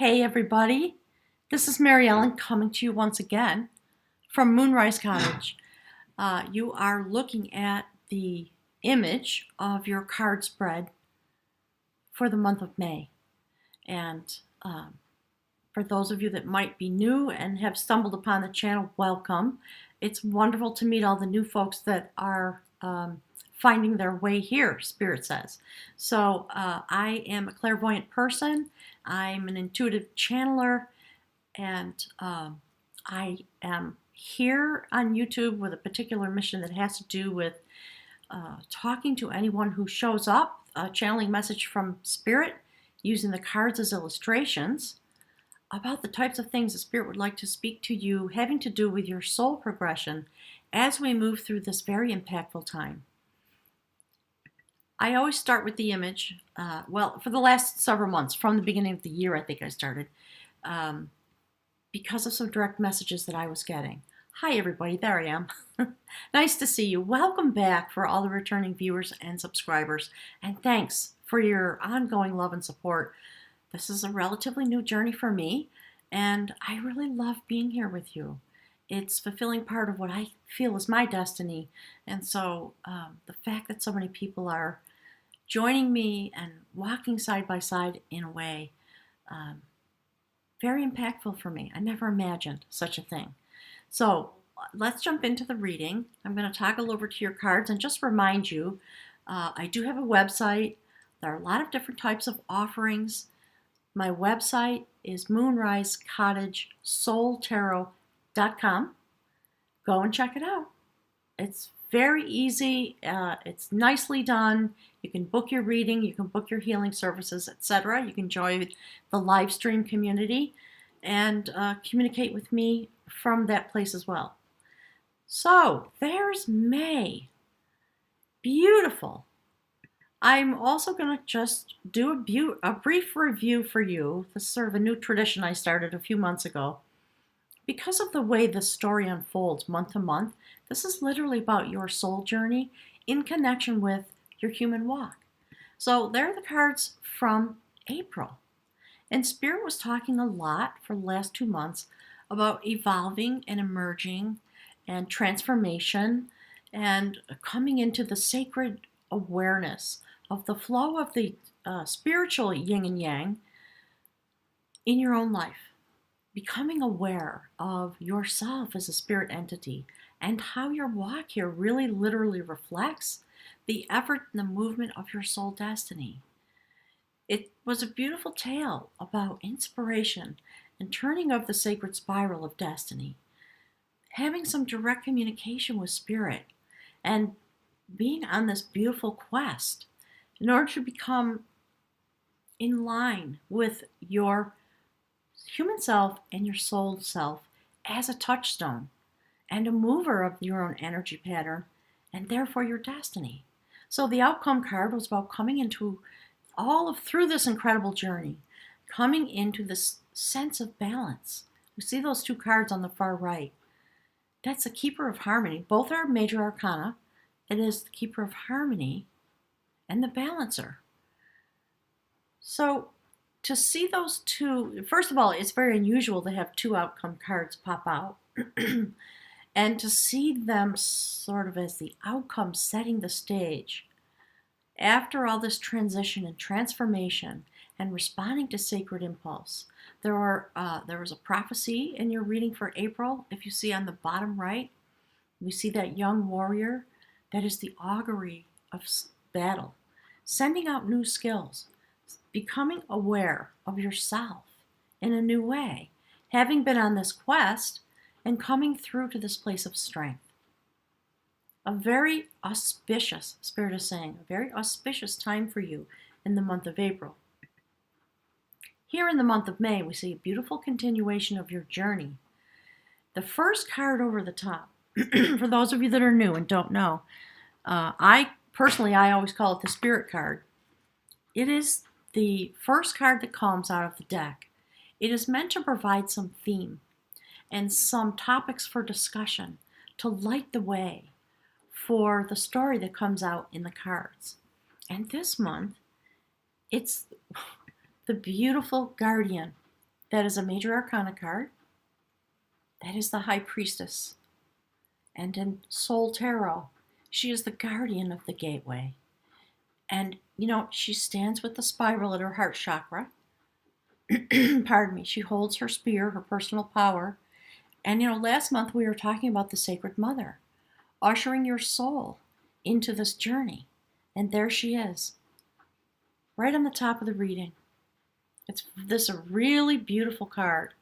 Hey everybody, this is Mary Ellen coming to you once again from Moonrise Cottage. You are looking at the image of your card spread for the month of May. And for those of you that might be new and have stumbled upon the channel, welcome. It's wonderful to meet all the new folks that are finding their way here, Spirit says. So I am a clairvoyant person. I'm an intuitive channeler, and I am here on YouTube with a particular mission that has to do with talking to anyone who shows up, channeling a message from Spirit, using the cards as illustrations about the types of things the Spirit would like to speak to you, having to do with your soul progression as we move through this very impactful time. I always start with the image, for the last several months, from the beginning of the year I think I started, because of some direct messages that I was getting. Hi everybody, there I am. Nice to see you. Welcome back for all the returning viewers and subscribers, and thanks for your ongoing love and support. This is a relatively new journey for me, and I really love being here with you. It's fulfilling part of what I feel is my destiny, and so the fact that so many people are joining me and walking side by side in a way, very impactful for me. I never imagined such a thing. So let's jump into the reading. I'm going to toggle over to your cards and just remind you, I do have a website. There are a lot of different types of offerings. My website is moonrisecottagesoultarot.com. Go and check it out. It's very easy. It's nicely done. You can book your reading. You can book your healing services, etc. You can join the live stream community and communicate with me from that place as well. So there's May. Beautiful. I'm also going to just do a brief review for you. This is sort of a new tradition I started a few months ago. Because of the way the story unfolds month to month, this is literally about your soul journey in connection with your human walk. So there are the cards from April. And Spirit was talking a lot for the last 2 months about evolving and emerging and transformation and coming into the sacred awareness of the flow of the spiritual yin and yang in your own life. Becoming aware of yourself as a spirit entity and how your walk here really literally reflects the effort and the movement of your soul destiny. It was a beautiful tale about inspiration and turning of the sacred spiral of destiny, having some direct communication with Spirit, and being on this beautiful quest in order to become in line with your human self and your soul self as a touchstone and a mover of your own energy pattern and therefore your destiny. So the outcome card was about coming into through this incredible journey, coming into this sense of balance. You see those two cards on the far right. That's the Keeper of Harmony. Both are major arcana. It is the Keeper of Harmony and the Balancer. So to see those two, first of all, it's very unusual to have two outcome cards pop out. And to see them sort of as the outcome setting the stage. After all this transition and transformation and responding to sacred impulse, there was a prophecy in your reading for April. If you see on the bottom right, we see that young warrior. That is the augury of battle, sending out new skills, becoming aware of yourself in a new way, having been on this quest and coming through to this place of strength. A very auspicious, Spirit is saying, a very auspicious time for you in the month of April. Here in the month of May, we see a beautiful continuation of your journey. The first card over the top, for those of you that are new and don't know, I always call it the Spirit card. It is the first card that comes out of the deck. It is meant to provide some theme and some topics for discussion to light the way for the story that comes out in the cards. And this month, it's the beautiful Guardian That is a major arcana card. That is the High Priestess. And in Soul Tarot, she is the guardian of the gateway. And, she stands with the spiral at her heart chakra. Pardon me. She holds her spear, her personal power. And, last month we were talking about the Sacred Mother, ushering your soul into this journey. And there she is, right on the top of the reading. This is a really beautiful card,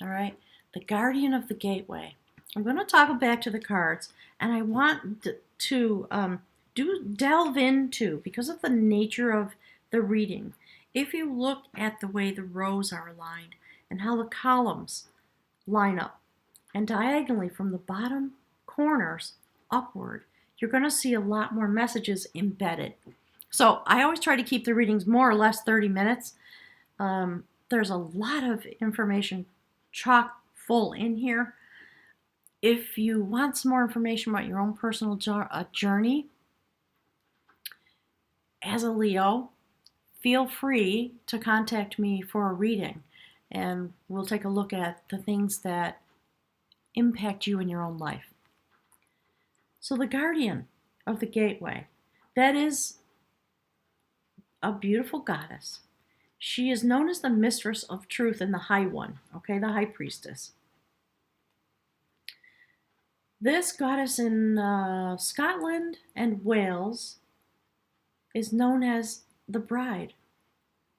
all right? The Guardian of the Gateway. I'm going to toggle back to the cards, and I want to delve into, because of the nature of the reading, if you look at the way the rows are aligned and how the columns line up, and diagonally from the bottom corners upward, you're going to see a lot more messages embedded. So I always try to keep the readings more or less 30 minutes. There's a lot of information chock full in here. If you want some more information about your own personal journey as a Leo, feel free to contact me for a reading, and we'll take a look at the things that impact you in your own life. So the Guardian of the Gateway, that is a beautiful goddess. She is known as the Mistress of Truth and the High One, okay, the High Priestess. This goddess in Scotland and Wales is known as the Bride,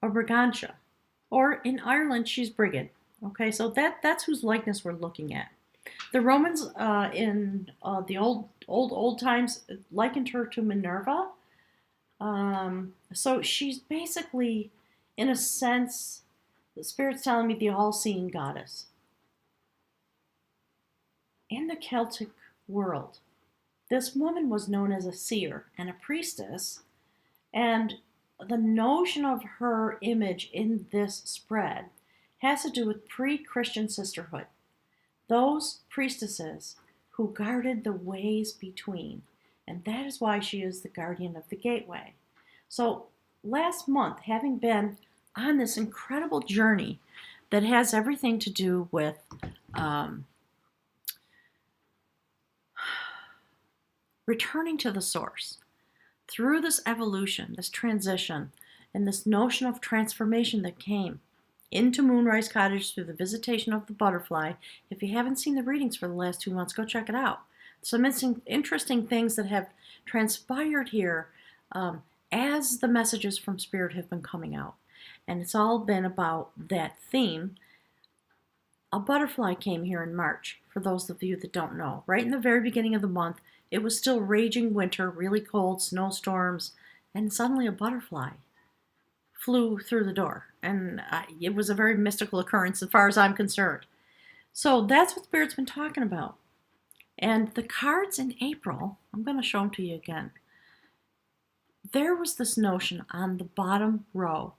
or Brigantia, or in Ireland she's Brigid. Okay, so that's whose likeness we're looking at. The Romans in the old times likened her to Minerva. So she's basically, in a sense, the Spirit's telling me, the all-seeing goddess. In the Celtic world, this woman was known as a seer and a priestess, and the notion of her image in this spread has to do with pre-Christian sisterhood. Those priestesses who guarded the ways between, and that is why she is the guardian of the gateway. So last month, having been on this incredible journey that has everything to do with returning to the source, through this evolution, this transition, and this notion of transformation that came into Moonrise Cottage through the visitation of the butterfly. If you haven't seen the readings for the last 2 months, go check it out. Some interesting things that have transpired here as the messages from Spirit have been coming out. And it's all been about that theme. A butterfly came here in March, for those of you that don't know. Right in the very beginning of the month, it was still raging winter, really cold, snowstorms, and suddenly a butterfly flew through the door. And it was a very mystical occurrence as far as I'm concerned. So that's what Spirit's been talking about. And the cards in April, I'm going to show them to you again. There was this notion on the bottom row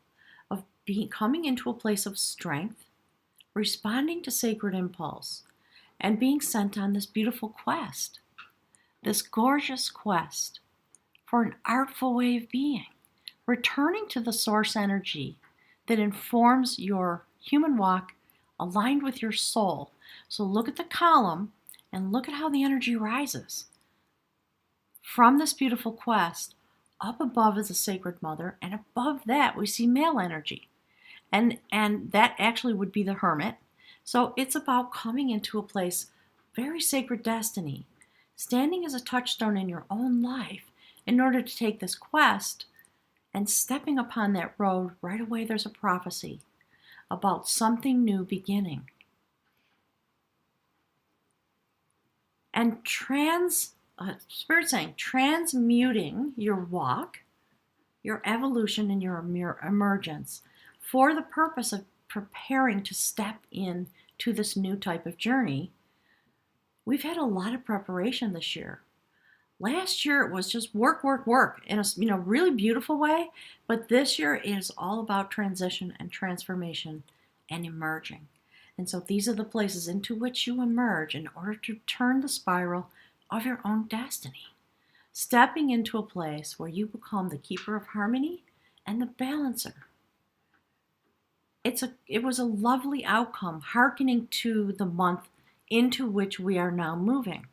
of coming into a place of strength, responding to sacred impulse, and being sent on this beautiful quest, this gorgeous quest for an artful way of being, returning to the source energy that informs your human walk aligned with your soul. So look at the column and look at how the energy rises. From this beautiful quest, up above is the Sacred Mother, and above that we see male energy. And that actually would be the Hermit. So it's about coming into a place, very sacred destiny, standing as a touchstone in your own life in order to take this quest, and stepping upon that road. Right away there's a prophecy about something new beginning. And Spirit saying, transmuting your walk, your evolution, and your emergence for the purpose of preparing to step in to this new type of journey. We've had a lot of preparation this year. Last year it was just work in a really beautiful way, but this year is all about transition and transformation and emerging. And so these are the places into which you emerge in order to turn the spiral of your own destiny, stepping into a place where you become the keeper of harmony and the balancer. it was a lovely outcome, hearkening to the month into which we are now moving.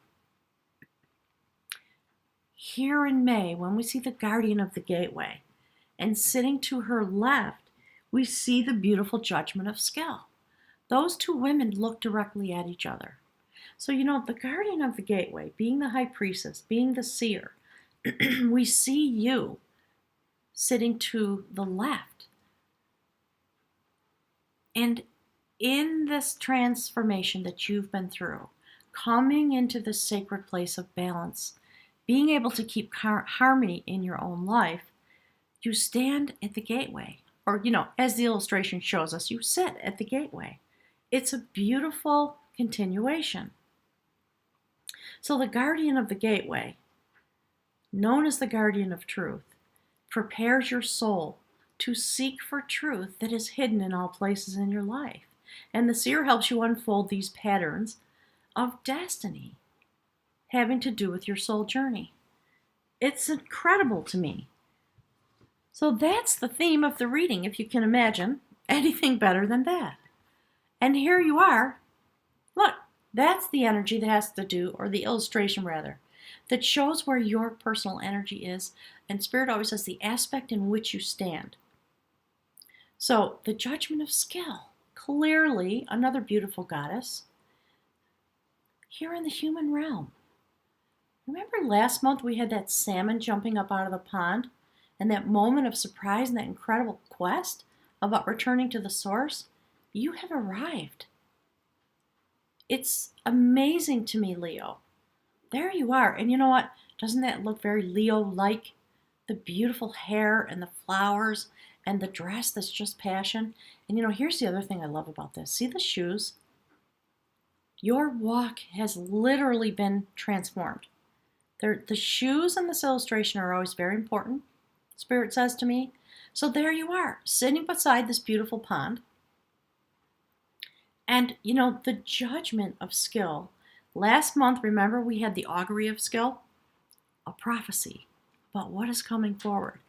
Here in May, when we see the guardian of the gateway, and sitting to her left, we see the beautiful judgment of skill. Those two women look directly at each other. So, the guardian of the gateway, being the high priestess, being the seer, we see you sitting to the left. And in this transformation that you've been through, coming into this sacred place of balance, being able to keep harmony in your own life, you stand at the gateway. Or, as the illustration shows us, you sit at the gateway. It's a beautiful continuation. So the guardian of the gateway, known as the guardian of truth, prepares your soul to seek for truth that is hidden in all places in your life. And the seer helps you unfold these patterns of destiny having to do with your soul journey. It's incredible to me. So that's the theme of the reading, if you can imagine anything better than that. And here you are. Look, that's the energy that has to do, or the illustration rather, that shows where your personal energy is. And Spirit always says the aspect in which you stand. So the judgment of skill, clearly another beautiful goddess here in the human realm. Remember last month we had that salmon jumping up out of the pond and that moment of surprise and that incredible quest about returning to the source? You have arrived. It's amazing to me, Leo. There you are. And you know what? Doesn't that look very Leo-like? The beautiful hair and the flowers and the dress that's just passion. And here's the other thing I love about this. See the shoes? Your walk has literally been transformed. The shoes in this illustration are always very important, Spirit says to me. So there you are, sitting beside this beautiful pond. And, the judgment of skill. Last month, remember, we had the augury of skill, a prophecy about what is coming forward.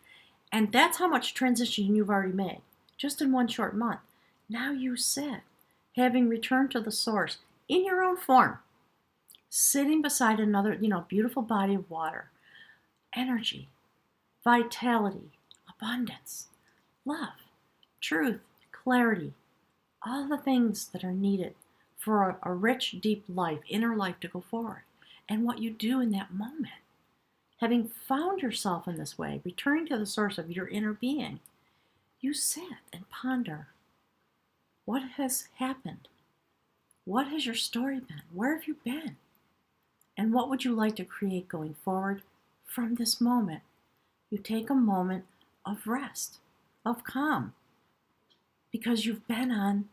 And that's how much transition you've already made, just in one short month. Now you sit, having returned to the source in your own form, sitting beside another, beautiful body of water. Energy, vitality, abundance, love, truth, clarity, all the things that are needed for a rich, deep life, inner life to go forward. And what you do in that moment, having found yourself in this way, returning to the source of your inner being, you sit and ponder. What has happened? What has your story been? Where have you been? And what would you like to create going forward from this moment? You take a moment of rest, of calm, because you've been on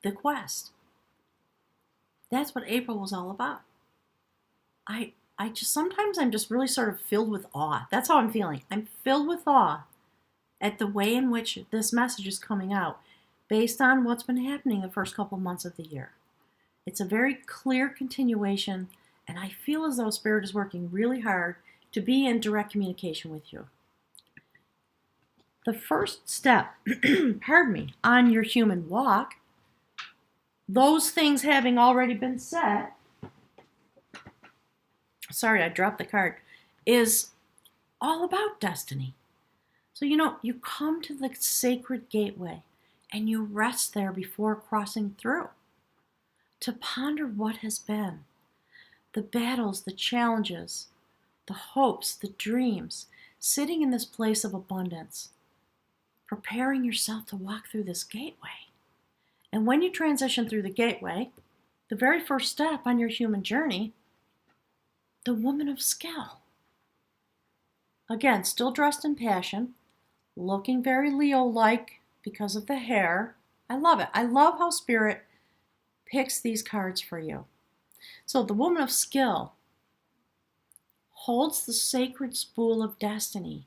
the quest. That's what April was all about. Sometimes I'm just really sort of filled with awe. That's how I'm feeling. I'm filled with awe at the way in which this message is coming out based on what's been happening the first couple months of the year. It's a very clear continuation, and I feel as though Spirit is working really hard to be in direct communication with you. The first step, on your human walk, those things having already been said, sorry, I dropped the card, is all about destiny. So, you come to the sacred gateway and you rest there before crossing through to ponder what has been, the battles, the challenges, the hopes, the dreams, sitting in this place of abundance, preparing yourself to walk through this gateway. And when you transition through the gateway, the very first step on your human journey, the woman of skill. Again, still dressed in passion, looking very Leo-like because of the hair. I love it. I love how Spirit picks these cards for you. So the woman of skill holds the sacred spool of destiny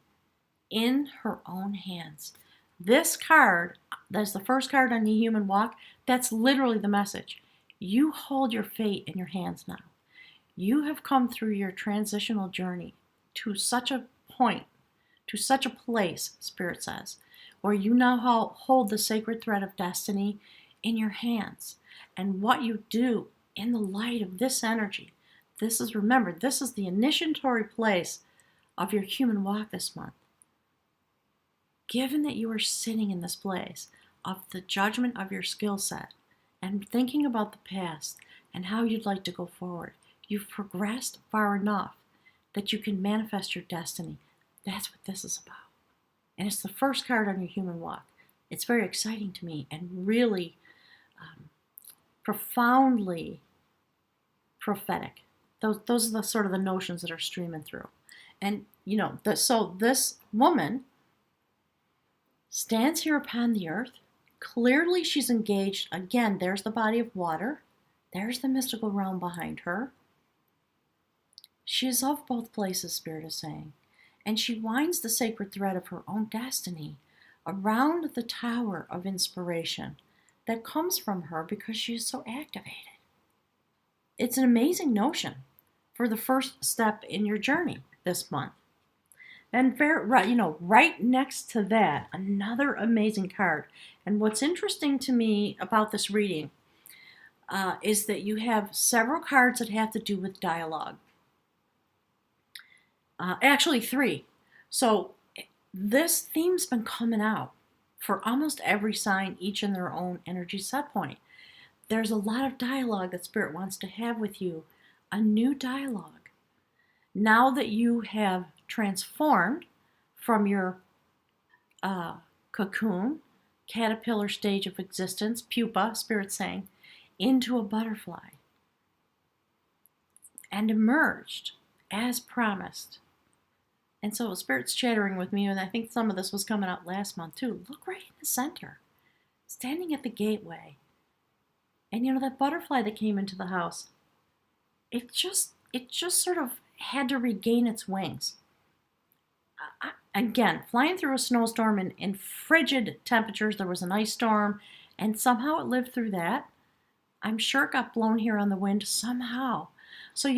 in her own hands. This card, that's the first card on the human walk, that's literally the message. You hold your fate in your hands now. You have come through your transitional journey to such a point, to such a place, Spirit says, where you now hold the sacred thread of destiny in your hands. And what you do in the light of this energy, remember, this is the initiatory place of your human walk this month. Given that you are sitting in this place of the judgment of your skill set and thinking about the past and how you'd like to go forward, you've progressed far enough that you can manifest your destiny. That's what this is about. And it's the first card on your human walk. It's very exciting to me and really profoundly prophetic. Those are the sort of the notions that are streaming through. And, so this woman stands here upon the earth. Clearly she's engaged. Again, there's the body of water. There's the mystical realm behind her. She is of both places, Spirit is saying. And she winds the sacred thread of her own destiny around the tower of inspiration that comes from her because she is so activated. It's an amazing notion for the first step in your journey this month. And right next to that, another amazing card. And what's interesting to me about this reading is that you have several cards that have to do with dialogue. Actually, 3. So this theme's been coming out for almost every sign, each in their own energy set point. There's a lot of dialogue that Spirit wants to have with you, a new dialogue. Now that you have transformed from your cocoon, caterpillar stage of existence, pupa, Spirit saying, into a butterfly, and emerged as promised. And so Spirit's chattering with me, and I think some of this was coming out last month too. Look right in the center, standing at the gateway. And that butterfly that came into the house, it just sort of had to regain its wings. Again, flying through a snowstorm in frigid temperatures. There was an ice storm, and somehow it lived through that. I'm sure it got blown here on the wind somehow. So,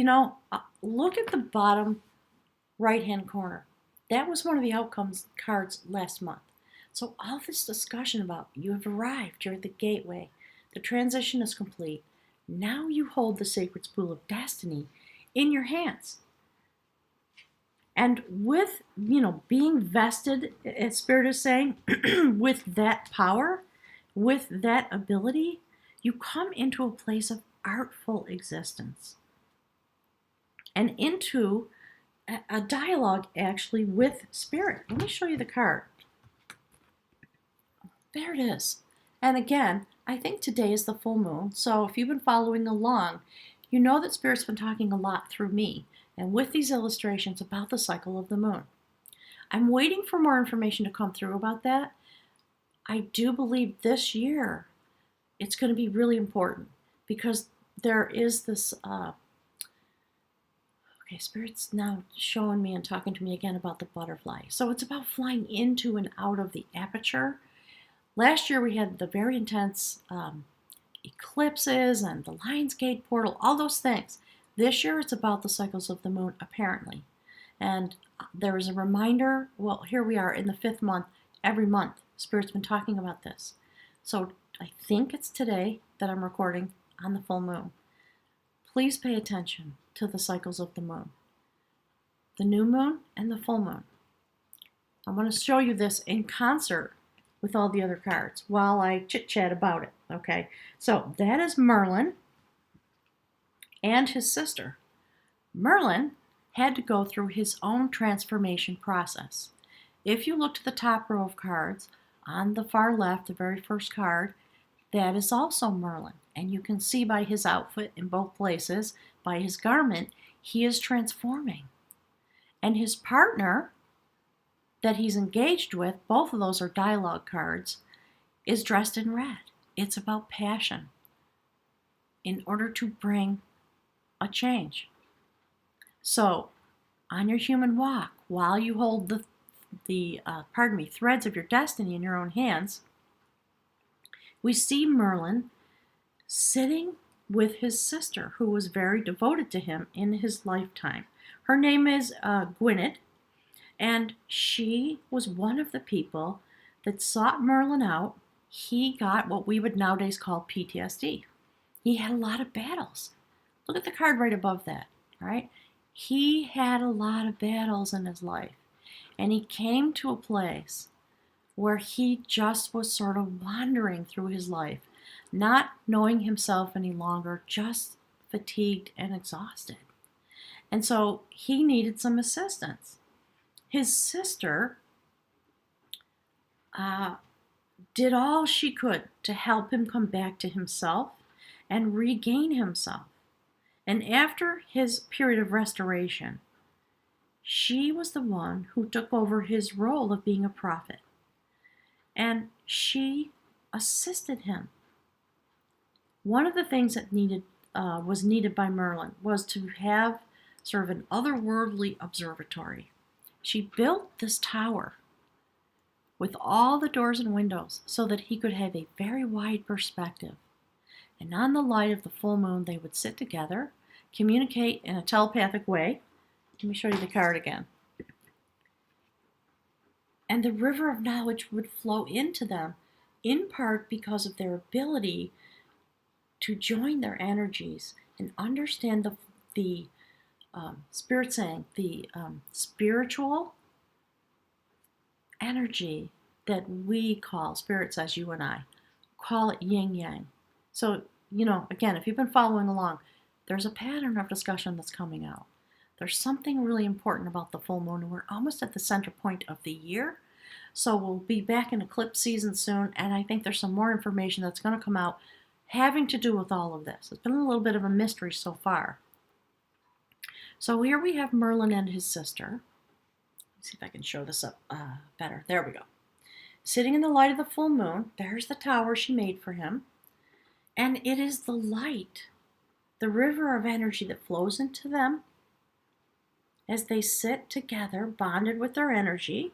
look at the bottom right-hand corner. That was one of the outcomes cards last month. So all this discussion about you have arrived, you're at the gateway, the transition is complete. Now you hold the sacred spool of destiny in your hands. And with, being vested, as Spirit is saying, with that power, with that ability, you come into a place of artful existence. And into a dialogue, actually, with Spirit. Let me show you the card. There it is. And again, I think today is the full moon. So if you've been following along, you know that Spirit's been talking a lot through me and with these illustrations about the cycle of the moon. I'm waiting for more information to come through about that. I do believe this year it's going to be really important because there is this, Spirit's now showing me and talking to me again about the butterfly. So it's about flying into and out of the aperture. Last year we had the very intense eclipses and the Lion's Gate portal, all those things. This year it's about the cycles of the moon, apparently. And there is a reminder, well, here we are in the 5th month, every month. Spirit's been talking about this. So I think it's today that I'm recording on the full moon. Please pay attention to the cycles of the moon. The new moon and the full moon. I want to show you this in concert with all the other cards while I chit-chat about it, okay? So that is Merlin and his sister. Merlin had to go through his own transformation process. If you look to the top row of cards, on the far left, the very first card, that is also Merlin. And you can see by his outfit in both places, by his garment, he is transforming. And his partner that he's engaged with, both of those are dialogue cards, is dressed in red. It's about passion in order to bring a change. So, on your human walk, while you hold the threads of your destiny in your own hands, we see Merlin sitting with his sister, who was very devoted to him in his lifetime. Her name is Gwynedd, and she was one of the people that sought Merlin out, he got what we would nowadays call PTSD. He had a lot of battles. Look at the card right above that, all right? He had a lot of battles in his life, and he came to a place where he just was sort of wandering through his life, not knowing himself any longer, just fatigued and exhausted. And so he needed some assistance. His sister did all she could to help him come back to himself and regain himself. And after his period of restoration, she was the one who took over his role of being a prophet. And she assisted him. One of the things that was needed by Merlin was to have sort of an otherworldly observatory. She built this tower with all the doors and windows so that he could have a very wide perspective. And on the light of the full moon, they would sit together, communicate in a telepathic way. Let me show you the card again. And the river of knowledge would flow into them, in part because of their ability to join their energies and understand the spirit saying, the spiritual energy that we call, spirit says you and I, call it yin yang. So, again, if you've been following along, there's a pattern of discussion that's coming out. There's something really important about the full moon, and we're almost at the center point of the year. So we'll be back in eclipse season soon, and I think there's some more information that's going to come out having to do with all of this. It's been a little bit of a mystery so far. So here we have Merlin and his sister. Let's see if I can show this up better. There we go. Sitting in the light of the full moon, there's the tower she made for him. And it is the light, the river of energy that flows into them as they sit together, bonded with their energy,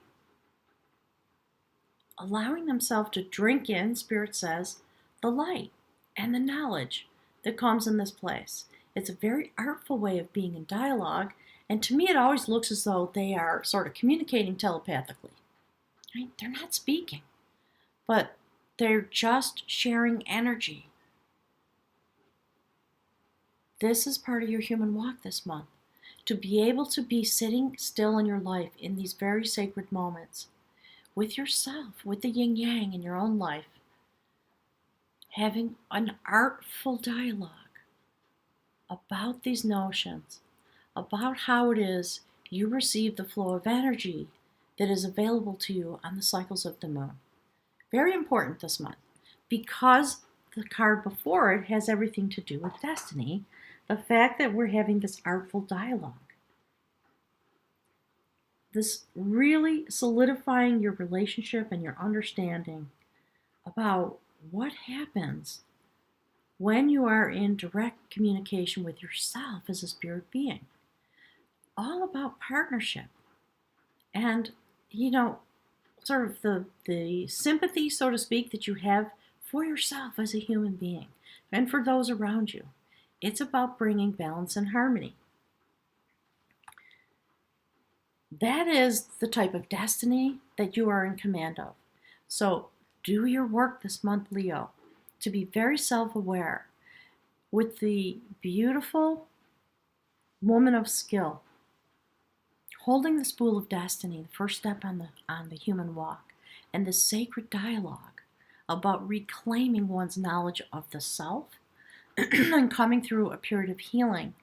allowing themselves to drink in, Spirit says, the light and the knowledge that comes in this place. It's a very artful way of being in dialogue, and to me it always looks as though they are sort of communicating telepathically. Right? They're not speaking, but they're just sharing energy. This is part of your human walk this month. To be able to be sitting still in your life in these very sacred moments with yourself, with the yin yang in your own life, having an artful dialogue about these notions, about how it is you receive the flow of energy that is available to you on the cycles of the moon. Very important this month, because the card before it has everything to do with destiny, the fact that we're having this artful dialogue. This really solidifying your relationship and your understanding about what happens when you are in direct communication with yourself as a spirit being. All about partnership and, sort of the sympathy, so to speak, that you have for yourself as a human being and for those around you. It's about bringing balance and harmony. That is the type of destiny that you are in command of. So do your work this month, Leo, to be very self-aware with the beautiful woman of skill, holding the spool of destiny, the first step on the human walk, and the sacred dialogue about reclaiming one's knowledge of the self and coming through a period of healing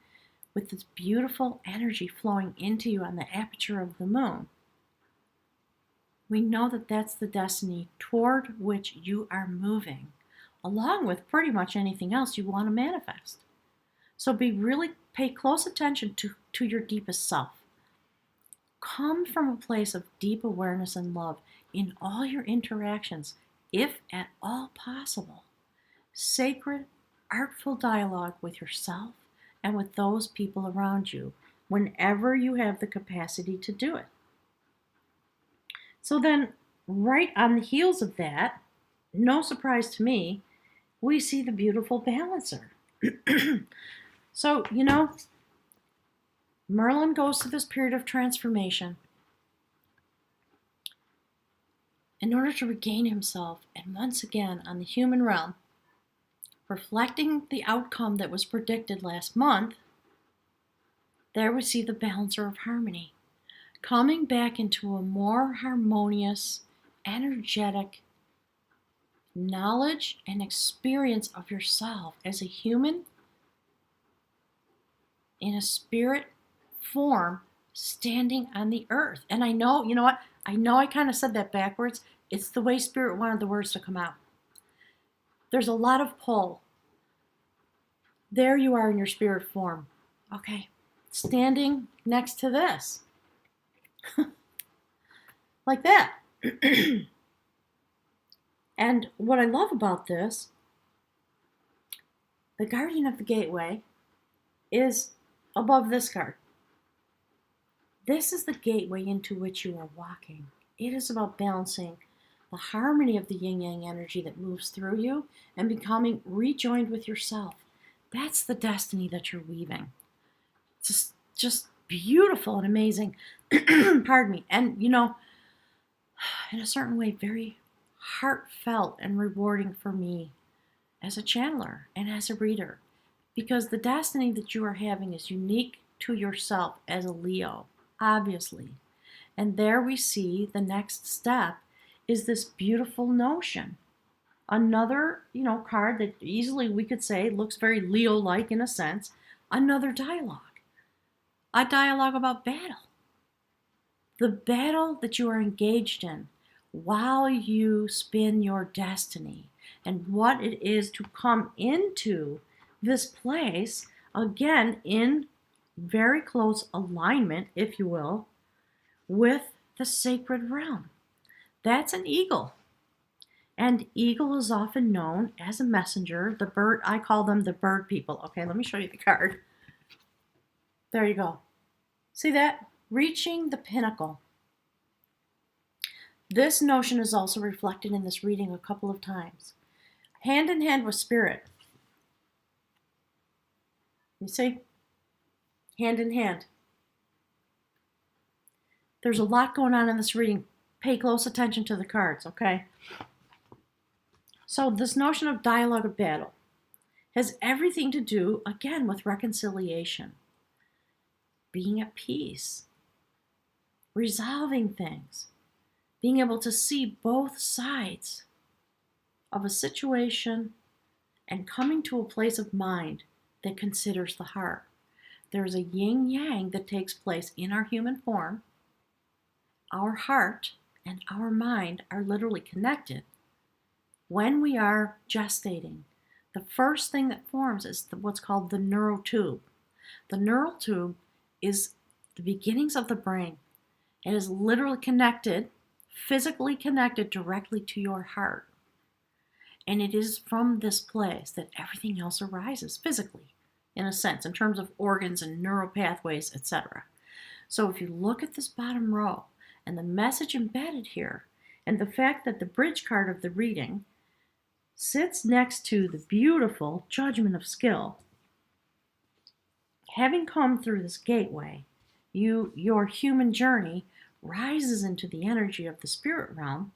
with this beautiful energy flowing into you on the aperture of the moon. We know that that's the destiny toward which you are moving, along with pretty much anything else you want to manifest. So pay close attention to your deepest self. Come from a place of deep awareness and love in all your interactions, if at all possible. Sacred, artful dialogue with yourself and with those people around you whenever you have the capacity to do it. So then, right on the heels of that, no surprise to me, we see the beautiful balancer. So, Merlin goes through this period of transformation. in order to regain himself, and once again on the human realm, reflecting the outcome that was predicted last month, there we see the balancer of harmony, coming back into a more harmonious, energetic knowledge and experience of yourself as a human in a spirit form standing on the earth. And I know, you know what? I know I kind of said that backwards. It's the way Spirit wanted the words to come out. There's a lot of pull. There you are in your spirit form. Okay. Standing next to this. Like that. And what I love about this, the guardian of the gateway is above this card. This is the gateway into which you are walking. It is about balancing the harmony of the yin-yang energy that moves through you and becoming rejoined with yourself. That's the destiny that you're weaving. It's just beautiful and amazing. Pardon me. And, you know, in a certain way, very heartfelt and rewarding for me as a channeler and as a reader, because the destiny that you are having is unique to yourself as a Leo, obviously. And there we see the next step is this beautiful notion. Another, you know, card that easily we could say looks very Leo-like in a sense, another dialogue. A dialogue about battle. The battle that you are engaged in while you spin your destiny and what it is to come into this place, again, in very close alignment, if you will, with the sacred realm. That's an eagle. And eagle is often known as a messenger. The bird, I call them the bird people. Okay, let me show you the card. There you go. See that? Reaching the pinnacle. This notion is also reflected in this reading a couple of times. Hand in hand with spirit. You see? Hand in hand. There's a lot going on in this reading. Pay close attention to the cards, okay? So this notion of dialogue of battle has everything to do, again, with reconciliation. Being at peace. Resolving things. Being able to see both sides of a situation and coming to a place of mind that considers the heart. There's a yin-yang that takes place in our human form. Our heart and our mind are literally connected. When we are gestating, the first thing that forms is what's called the neural tube. The neural tube is the beginnings of the brain. It is literally connected, physically connected directly to your heart. And it is from this place that everything else arises physically, in a sense, in terms of organs and neural pathways, etc. So if you look at this bottom row and the message embedded here, and the fact that the bridge card of the reading sits next to the beautiful judgment of skill, having come through this gateway, your human journey rises into the energy of the spirit realm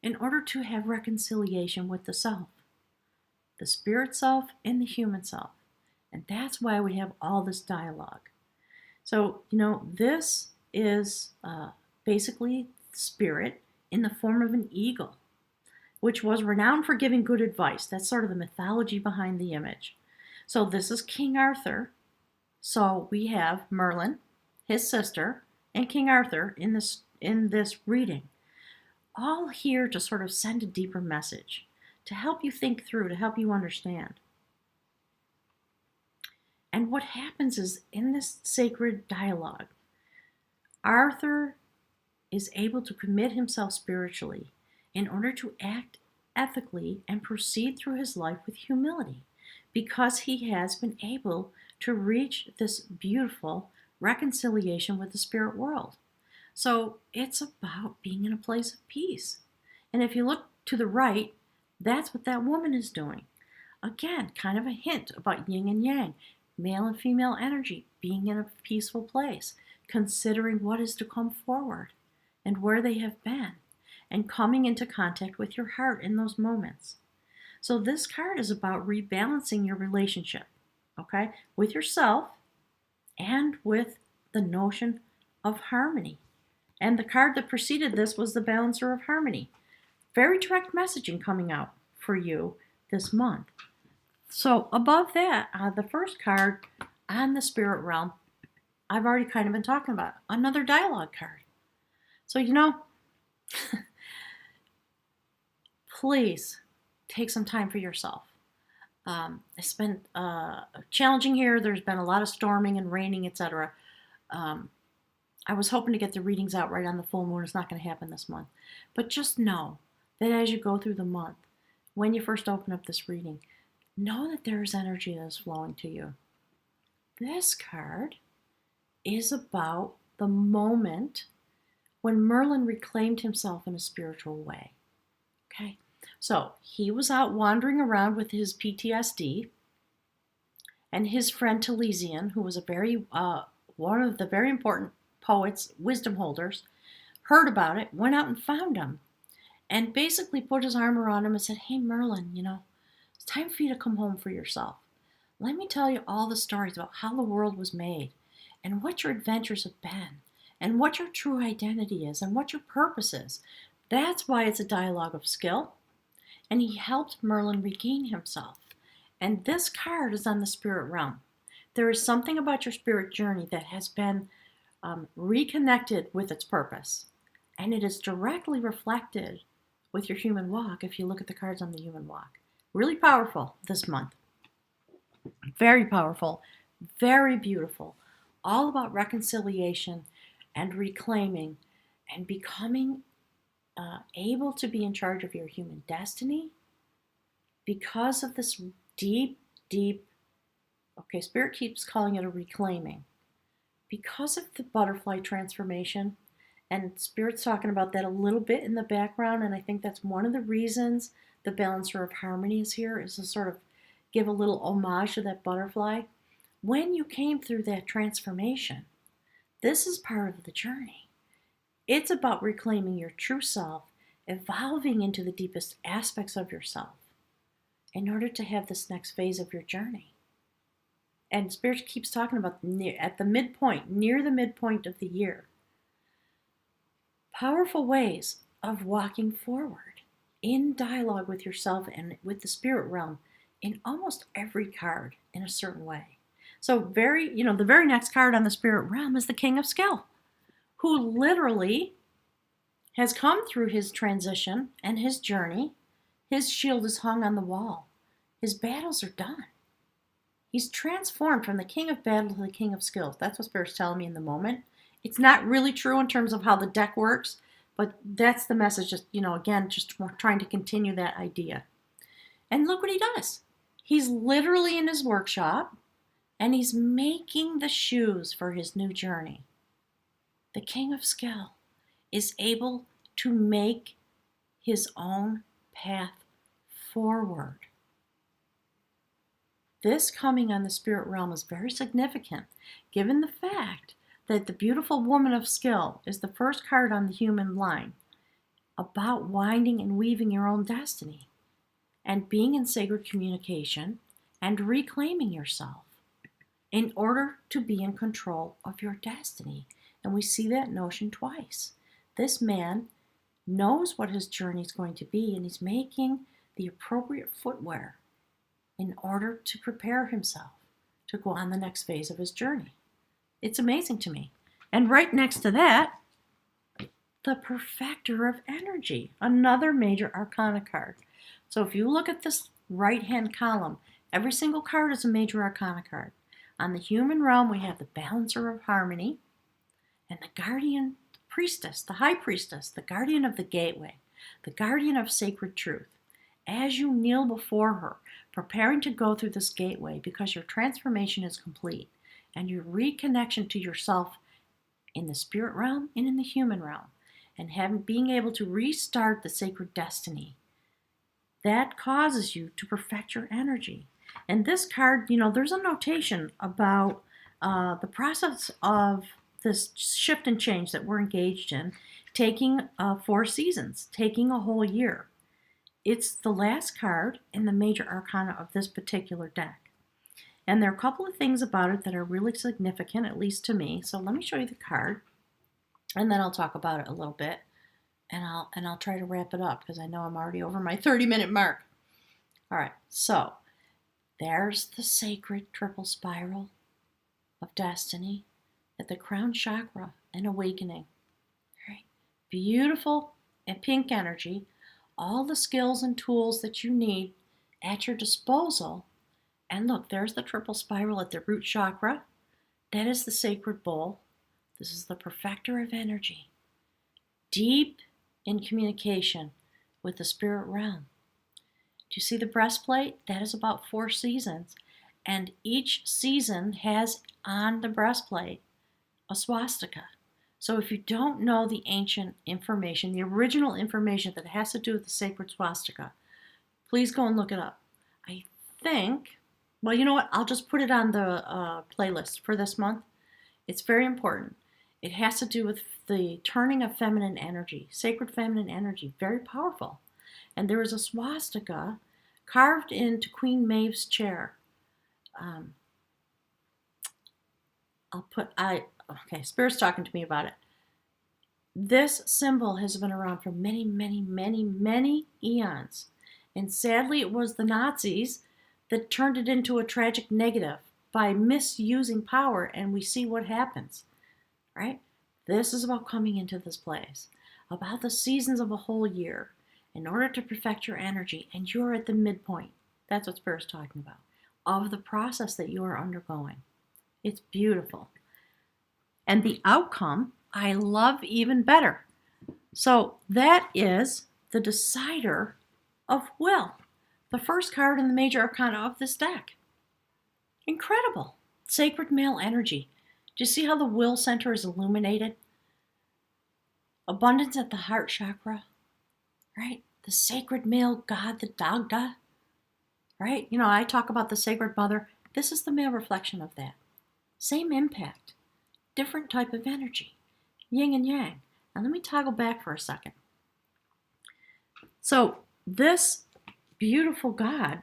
in order to have reconciliation with the self, the spirit self and the human self. And that's why we have all this dialogue. So, you know, this is basically spirit in the form of an eagle, which was renowned for giving good advice. That's sort of the mythology behind the image. So this is King Arthur. So we have Merlin, his sister, and King Arthur in this reading, all here to sort of send a deeper message, to help you think through, to help you understand. And what happens is, in this sacred dialogue, Arthur is able to commit himself spiritually in order to act ethically and proceed through his life with humility, because he has been able to reach this beautiful reconciliation with the spirit world. So it's about being in a place of peace. And if you look to the right, that's what that woman is doing. Again, kind of a hint about yin and yang, male and female energy, being in a peaceful place, considering what is to come forward and where they have been. and coming into contact with your heart in those moments. So this card is about rebalancing your relationship, okay, with yourself and with the notion of harmony. And the card that preceded this was the Balancer of Harmony. Very direct messaging coming out for you this month. So above that, the first card on the spirit realm, I've already kind of been talking about. Another dialogue card. So, please take some time for yourself. It's been challenging here. There's been a lot of storming and raining, etc. I was hoping to get the readings out right on the full moon. It's not going to happen this month. But just know that as you go through the month, when you first open up this reading, know that there is energy that is flowing to you. This card is about the moment when Merlin reclaimed himself in a spiritual way. Okay? So he was out wandering around with his PTSD, and his friend Talesian, who was one of the very important poets, wisdom holders, heard about it, went out and found him, and basically put his arm around him and said, "Hey Merlin, it's time for you to come home for yourself. Let me tell you all the stories about how the world was made, and what your adventures have been, and what your true identity is, and what your purpose is." That's why it's a dialogue of skill. And he helped Merlin regain himself. And this card is on the spirit realm. There is something about your spirit journey that has been reconnected with its purpose. And it is directly reflected with your human walk if you look at the cards on the human walk. Really powerful this month. Very powerful. Very beautiful. All about reconciliation and reclaiming and becoming able to be in charge of your human destiny because of this deep, Spirit keeps calling it a reclaiming. Because of the butterfly transformation, and Spirit's talking about that a little bit in the background, and I think that's one of the reasons the Balancer of Harmony is here, is to sort of give a little homage to that butterfly. When you came through that transformation, this is part of the journey. It's about reclaiming your true self, evolving into the deepest aspects of yourself in order to have this next phase of your journey. And Spirit keeps talking about at the midpoint, near the midpoint of the year. Powerful ways of walking forward in dialogue with yourself and with the spirit realm in almost every card in a certain way. So the very next card on the spirit realm is the King of Skill, who literally has come through his transition and his journey. His shield is hung on the wall. His battles are done. He's transformed from the King of Battle to the King of Skills. That's what Spirit's telling me in the moment. It's not really true in terms of how the deck works, but that's the message, just trying to continue that idea. And look what he does. He's literally in his workshop, and he's making the shoes for his new journey. The King of Skill is able to make his own path forward. This coming on the spirit realm is very significant, given the fact that the beautiful woman of skill is the first card on the human line, about winding and weaving your own destiny, and being in sacred communication and reclaiming yourself in order to be in control of your destiny. And we see that notion twice. This man knows what his journey is going to be, and he's making the appropriate footwear in order to prepare himself to go on the next phase of his journey. It's amazing to me. And right next to that, the Perfecter of Energy, another major arcana card. So if you look at this right-hand column, every single card is a major arcana card. On the human realm, we have the Balancer of Harmony and the Guardian Priestess, the High Priestess, the Guardian of the Gateway, the Guardian of Sacred Truth. As you kneel before her, preparing to go through this gateway because your transformation is complete and your reconnection to yourself in the spirit realm and in the human realm, and being able to restart the sacred destiny, that causes you to perfect your energy. And this card, there's a notation about the process of this shift and change that we're engaged in. taking 4 seasons, taking a whole year. It's the last card in the major arcana of this particular deck. And there are a couple of things about it that are really significant, at least to me. So let me show you the card, and then I'll talk about it a little bit, and I'll try to wrap it up because I know I'm already over my 30-minute mark. All right, so there's the sacred triple spiral of destiny at the crown chakra and awakening. All right, beautiful and pink energy, all the skills and tools that you need at your disposal. And look, there's the triple spiral at the root chakra. That is the sacred bowl. This is the perfecter of energy, deep in communication with the spirit realm. Do you see the breastplate? That is about 4 seasons. And each season has on the breastplate a swastika. So if you don't know the ancient information, the original information that has to do with the sacred swastika, please go and look it up. I think, well, you know what? I'll just put it on the playlist for this month. It's very important. It has to do with the turning of feminine energy, sacred feminine energy, very powerful. And there is a swastika carved into Queen Maeve's chair. Spirit's talking to me about it. This symbol has been around for many, many, many, many eons. And sadly, it was the Nazis that turned it into a tragic negative by misusing power, and we see what happens, right? This is about coming into this place, about the seasons of a whole year, in order to perfect your energy, and you're at the midpoint. That's what Spirit's talking about, of the process that you are undergoing. It's beautiful. And the outcome, I love even better. So that is the Decider of Will, the first card in the major arcana of this deck. Incredible. Sacred male energy. Do you see how the will center is illuminated? Abundance at the heart chakra, right? The sacred male god, the Dagda, right? You know, I talk about the sacred mother. This is the male reflection of that. Same impact, different type of energy, yin and yang. Now let me toggle back for a second. So this beautiful god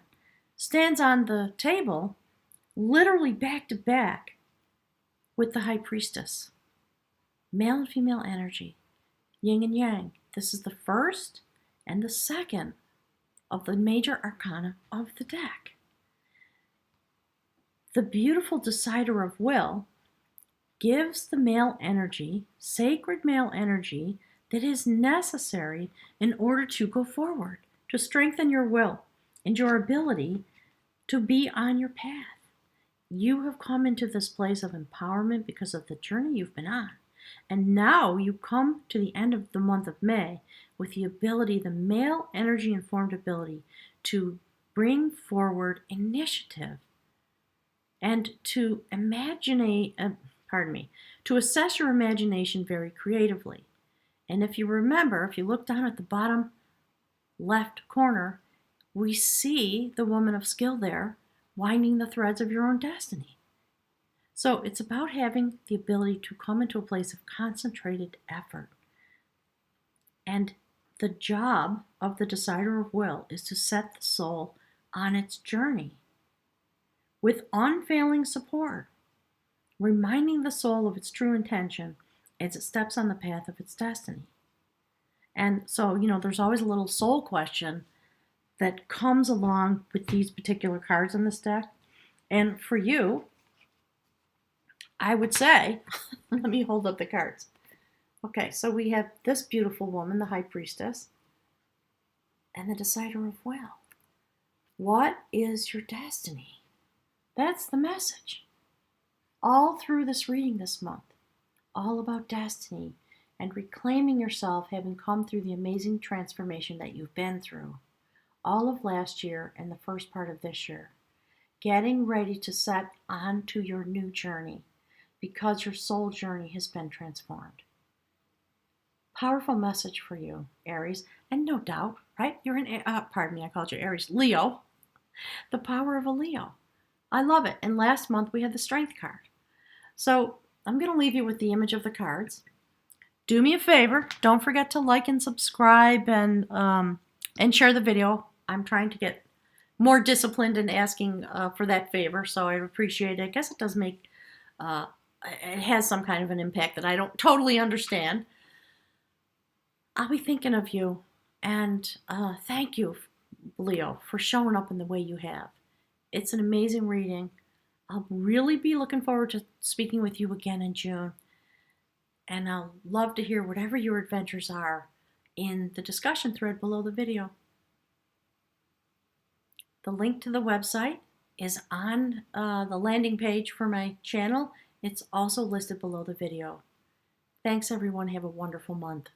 stands on the table literally back to back with the High Priestess. Male and female energy, yin and yang. This is the first and the second of the major arcana of the deck. The beautiful Decider of Will gives the male energy, sacred male energy, that is necessary in order to go forward, to strengthen your will and your ability to be on your path. You have come into this place of empowerment because of the journey you've been on. And now you come to the end of the month of May with the ability, the male energy informed ability, to bring forward initiative and to to assess your imagination very creatively. And if you remember, if you look down at the bottom left corner, we see the woman of skill there winding the threads of your own destiny. So it's about having the ability to come into a place of concentrated effort. And the job of the Decider of Will is to set the soul on its journey with unfailing support, reminding the soul of its true intention as it steps on the path of its destiny. And so, you know, there's always a little soul question that comes along with these particular cards in this deck. And for you, I would say, let me hold up the cards. Okay, so we have this beautiful woman, the High Priestess, and the Decider of Will. What is your destiny? That's the message. All through this reading this month, all about destiny and reclaiming yourself, having come through the amazing transformation that you've been through all of last year and the first part of this year. Getting ready to set onto your new journey because your soul journey has been transformed. Powerful message for you, Aries. And no doubt, right? You're in, I called you Aries. Leo. The power of a Leo. I love it. And last month we had the Strength card. So I'm going to leave you with the image of the cards. do me a favor. Don't forget to like and subscribe and share the video. I'm trying to get more disciplined in asking for that favor, so I appreciate it. I guess it does make it has some kind of an impact that I don't totally understand. I'll be thinking of you, and thank you, Leo, for showing up in the way you have. It's an amazing reading. I'll really be looking forward to speaking with you again in June, and I'll love to hear whatever your adventures are in the discussion thread below the video. The link to the website is on the landing page for my channel. It's also listed below the video. Thanks, everyone. Have a wonderful month.